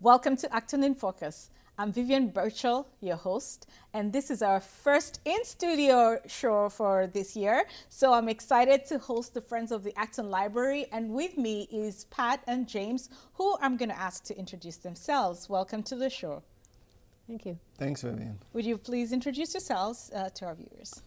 Welcome to Acton in Focus. I'm Vivian Burchell, your host, and this is our first in-studio show for this year. So I'm excited to host the Friends of the Acton Library, and with me is Pat and James, who I'm going to ask to introduce themselves. Welcome to the show. Thank you. Thanks, Vivian. Would you please introduce yourselves to our viewers?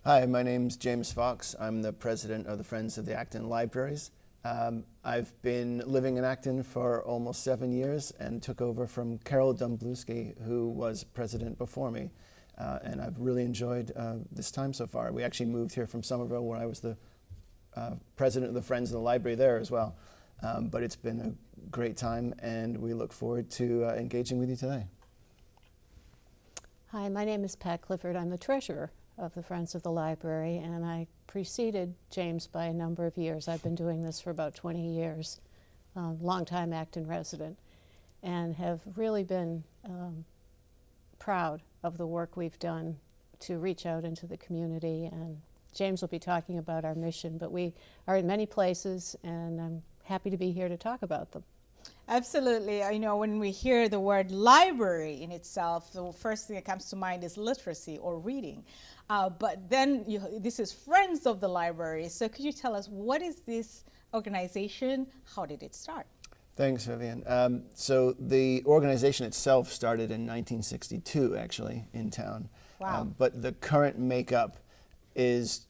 Hi, my name's James Fox. I'm the president of the Friends of the Acton Libraries. I've been living in Acton for almost 7 years and took over from Carol Dumbluski, who was president before me. And I've really enjoyed this time so far. We actually moved here from Somerville, where I was the president of the Friends of the Library there as well. But it's been a great time, and we look forward to engaging with you today. Hi, my name is Pat Clifford. I'm the treasurer of the Friends of the Library, and I preceded James by a number of years. I've been doing this for about 20 years, long-time Acton resident, and have really been proud of the work we've done to reach out into the community. And James will be talking about our mission, but we are in many places, and I'm happy to be here to talk about them. Absolutely. I know when we hear the word library in itself, the first thing that comes to mind is literacy or reading. But then this is Friends of the Library. So could you tell us, what is this organization? How did it start? Thanks, Vivian. So the organization itself started in 1962, actually, in town. Wow. But the current makeup is,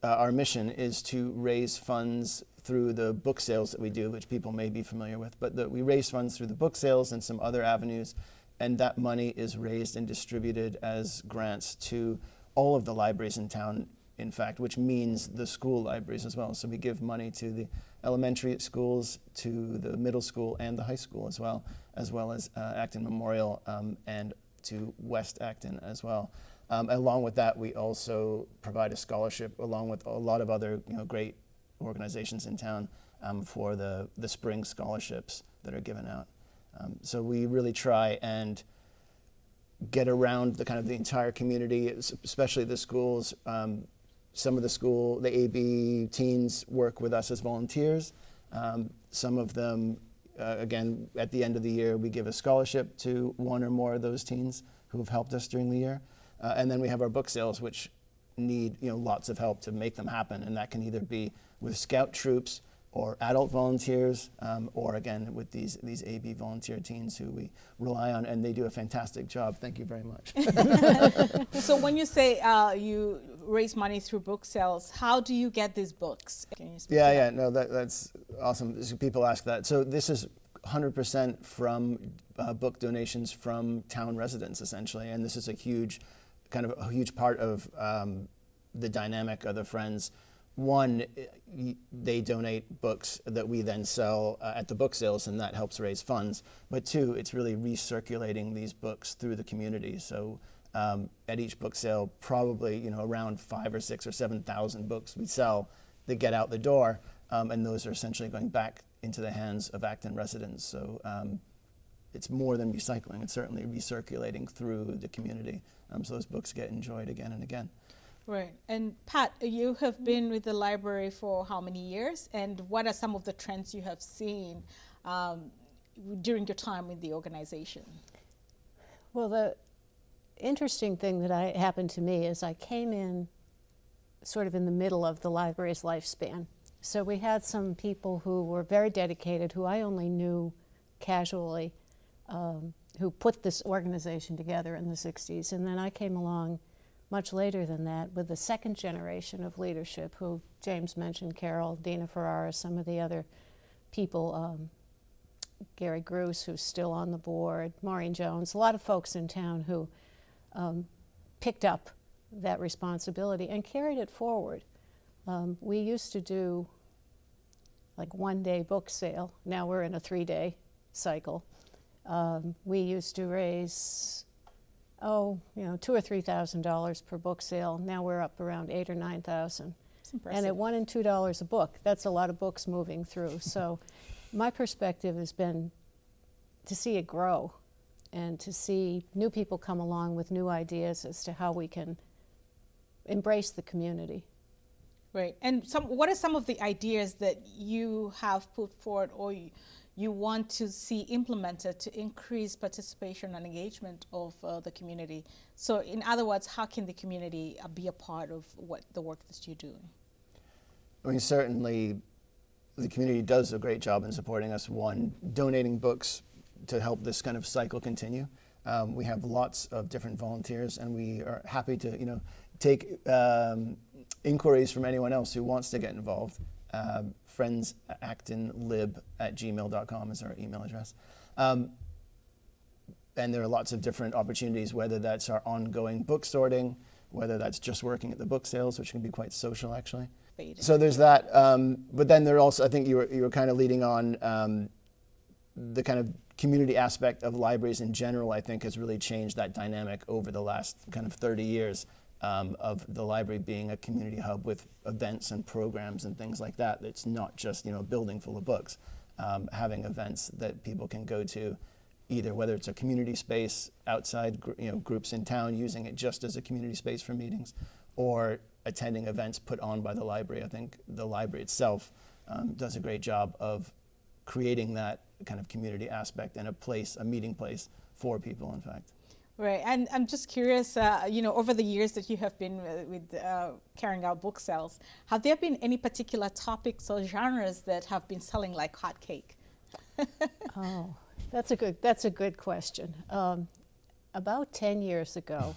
our mission is to raise funds through the book sales that we do, which people may be familiar with. But we raise funds through the book sales and some other avenues, and that money is raised and distributed as grants to all of the libraries in town, in fact, which means the school libraries as well. So we give money to the elementary schools, to the middle school, and the high school as well as Acton Memorial and to West Acton as well. Along with that, we also provide a scholarship along with a lot of other great organizations in town for the spring scholarships that are given out. So we really try and get around the entire community, especially the schools. Some of the AB teens work with us as volunteers. Some of them, again, at the end of the year, we give a scholarship to one or more of those teens who have helped us during the year. And then we have our book sales, which need lots of help to make them happen, and that can either be with scout troops or adult volunteers, or again with these AB volunteer teens who we rely on, and they do a fantastic job. Thank you very much. So when you say you raise money through book sales, how do you get these books? Can you speak to that? No, that's awesome. People ask that. So this is 100% from book donations from town residents, essentially, and this is a huge part of the dynamic of the Friends. One, they donate books that we then sell at the book sales, and that helps raise funds. But two, it's really recirculating these books through the community. So at each book sale, probably around 5,000 or 6,000 or 7,000 books we sell that get out the door, and those are essentially going back into the hands of Acton residents. So it's more than recycling; it's certainly recirculating through the community. So those books get enjoyed again and again. Right. And Pat, you have been with the library for how many years? And what are some of the trends you have seen during your time in the organization? Well, the interesting thing that happened to me is I came in sort of in the middle of the library's lifespan. So we had some people who were very dedicated, who I only knew casually, who put this organization together in the 60s. And then I came along much later than that with the second generation of leadership, who James mentioned, Carol, Dina Ferrara, some of the other people, Gary Gruce, who's still on the board, Maureen Jones, a lot of folks in town who picked up that responsibility and carried it forward. We used to do like one-day book sale. Now we're in a 3-day cycle. We used to raise $2,000 or $3,000 per book sale. Now we're up around $8,000 or $9,000. That's impressive. And at $1 and $2 a book, that's a lot of books moving through. So my perspective has been to see it grow and to see new people come along with new ideas as to how we can embrace the community. Right. And what are some of the ideas that you have put forward or you want to see implemented to increase participation and engagement of the community? So in other words, how can the community be a part of what the work that you're doing? I mean, certainly the community does a great job in supporting us. One, donating books to help this kind of cycle continue. We have lots of different volunteers, and we are happy to, take inquiries from anyone else who wants to get involved. friendsactonlib@gmail.com is our email address. And there are lots of different opportunities, whether that's our ongoing book sorting, whether that's just working at the book sales, which can be quite social actually. So there's that. But then there also, I think you were kind of leading on the kind of community aspect of libraries in general, I think has really changed that dynamic over the last kind of 30 years. Of the library being a community hub with events and programs and things like that. It's not just a building full of books. Having events that people can go to, either whether it's a community space outside, groups in town using it just as a community space for meetings, or attending events put on by the library. I think the library itself does a great job of creating that kind of community aspect and a meeting place for people, in fact. Right, and I'm just curious, over the years that you have been with carrying out book sales, have there been any particular topics or genres that have been selling like hotcake? Oh, that's a good question. About 10 years ago,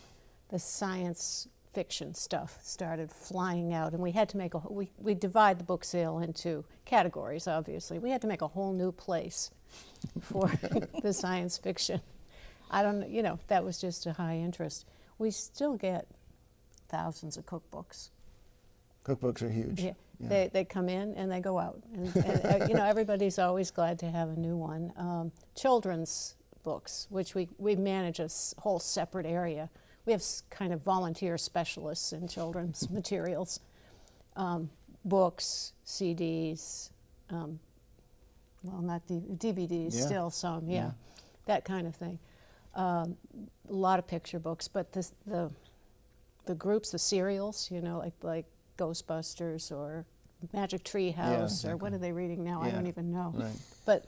the science fiction stuff started flying out, and we had to make we divide the book sale into categories. Obviously, we had to make a whole new place for the science fiction. I don't, that was just a high interest. We still get thousands of cookbooks. Cookbooks are huge. Yeah. Yeah. They come in and they go out. And everybody's always glad to have a new one. Children's books, which we manage a whole separate area. We have kind of volunteer specialists in children's materials. Books, CDs, not DVDs, Yeah. still some, yeah, that kind of thing. A lot of picture books, but the groups, the serials, like Ghostbusters or Magic Tree House, or what are they reading now? I don't even know. Right. But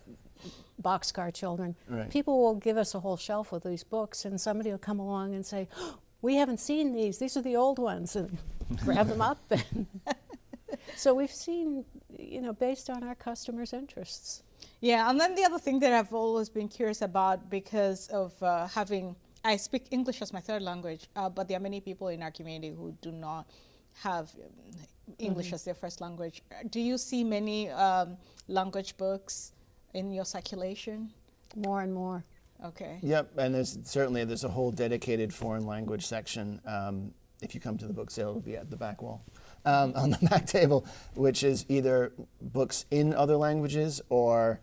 Boxcar Children. Right. People will give us a whole shelf of these books, and somebody will come along and say, oh, we haven't seen these. These are the old ones, and grab them up. So we've seen, based on our customers' interests. Yeah, and then the other thing that I've always been curious about, because of I speak English as my third language, but there are many people in our community who do not have English as their first language. Do you see many language books in your circulation? More and more. Okay. Yep, and there's a whole dedicated foreign language section. If you come to the book sale, it'll be at the back wall. On the back table, which is either books in other languages or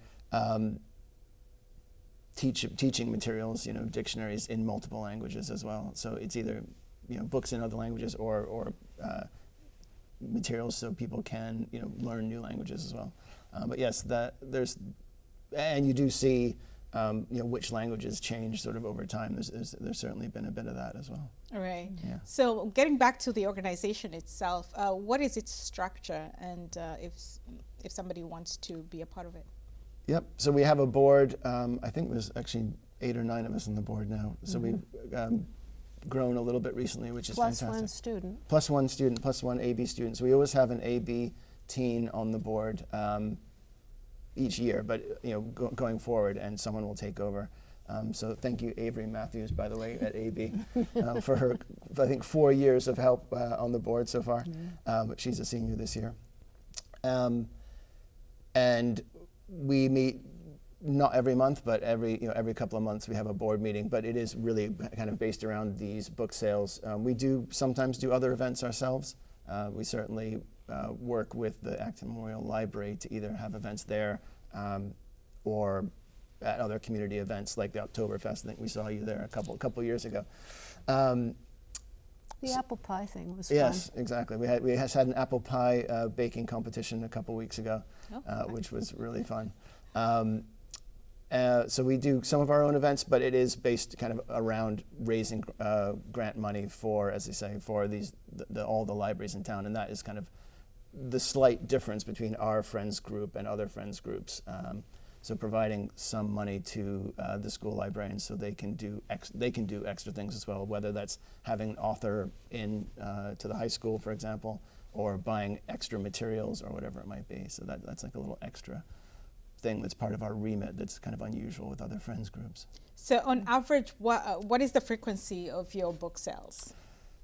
teaching materials, dictionaries in multiple languages as well. So it's either books in other languages or materials so people can learn new languages as well. But yes, and you do see which languages change sort of over time. There's certainly been a bit of that as well. All right. Yeah. So getting back to the organization itself, what is its structure, and if somebody wants to be a part of it? Yep. So we have a board. I think there's actually 8 or 9 of us on the board now. So we've grown a little bit recently, which is Plus fantastic. one student. Plus one student, plus one AB student. So we always have an AB teen on the board each year, but going forward, and someone will take over. So thank you, Avery Matthews, by the way, at AB, for her, I think, 4 years of help on the board so far. But she's a senior this year. And we meet not every month, but every couple of months we have a board meeting. But it is really kind of based around these book sales. We do sometimes do other events ourselves. We certainly work with the Acton Memorial Library to either have events there or at other community events like the Oktoberfest. I think we saw you there a couple years ago. The apple pie thing was fun. Yes, exactly. We had an apple pie baking competition a couple weeks ago, which was really fun. So we do some of our own events, but it is based kind of around raising grant money for, as I say, for all the libraries in town, and that is kind of the slight difference between our friends group and other friends groups. So providing some money to the school librarians so they can do extra things as well, whether that's having an author in to the high school, for example, or buying extra materials or whatever it might be. So that's like a little extra thing that's part of our remit that's kind of unusual with other friends groups. So on average, what is the frequency of your book sales?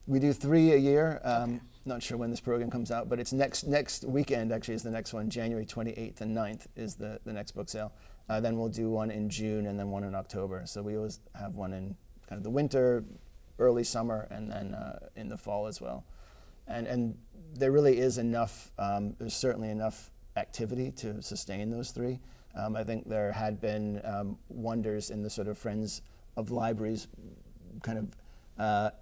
We do 3 a year. Okay. Not sure when this program comes out, but it's next weekend actually is the next one. January 28th and 9th is the next book sale. Then we'll do one in June and then one in October. So we always have one in kind of the winter, early summer, and then in the fall as well. And there really is enough, there's certainly enough activity to sustain those 3. I think there had been wonders in the sort of Friends of Libraries kind of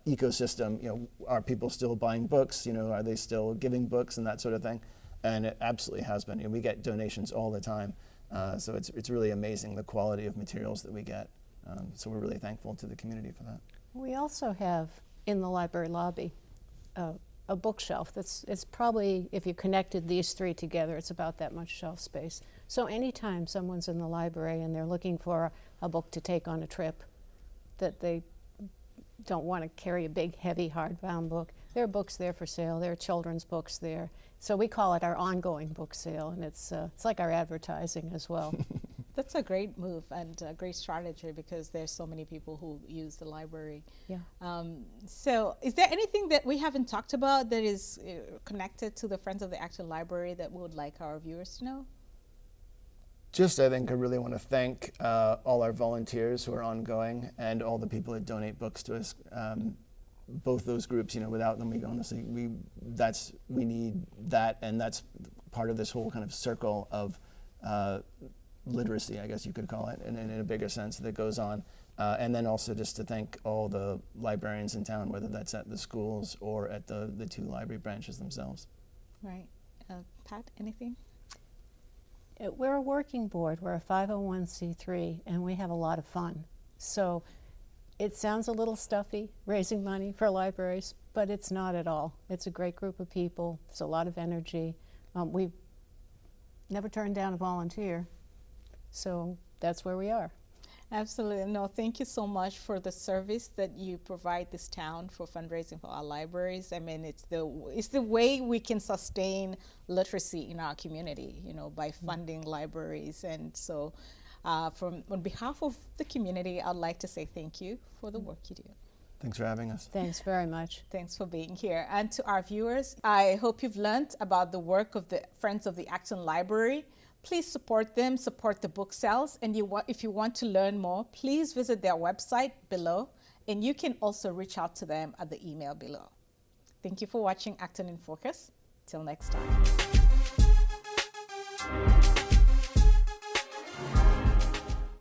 ecosystem. Are people still buying books? Are they still giving books and that sort of thing? And it absolutely has been. We get donations all the time, so it's really amazing the quality of materials that we get. So we're really thankful to the community for that. We also have in the library lobby a bookshelf it's probably, if you connected these 3 together, it's about that much shelf space. So anytime someone's in the library and they're looking for a book to take on a trip that they don't want to carry a big, heavy, hardbound book, there are books there for sale. There are children's books there. So we call it our ongoing book sale, and it's like our advertising as well. That's a great move and a great strategy because there's so many people who use the library. Yeah. So is there anything that we haven't talked about that is connected to the Friends of the Acton Library that we would like our viewers to know? Just, I think I really want to thank all our volunteers who are ongoing and all the people that donate books to us. Both those groups, without them, we honestly, we need that, and that's part of this whole kind of circle of literacy, I guess you could call it, in a bigger sense that goes on. And then also just to thank all the librarians in town, whether that's at the schools or at the 2 library branches themselves. Right. Pat, anything? We're a working board. We're a 501c3, and we have a lot of fun. So it sounds a little stuffy, raising money for libraries, but it's not at all. It's a great group of people. There's a lot of energy. We've never turned down a volunteer, so that's where we are. Absolutely. No, thank you so much for the service that you provide this town for fundraising for our libraries. I mean, it's the way we can sustain literacy in our community, by funding libraries. And so on behalf of the community, I'd like to say thank you for the work you do. Thanks for having us. Thanks very much. Thanks for being here. And to our viewers, I hope you've learned about the work of the Friends of the Acton Library. Please support them, support the book sales, and if you want to learn more, please visit their website below, and you can also reach out to them at the email below. Thank you for watching Acton in Focus. Till next time.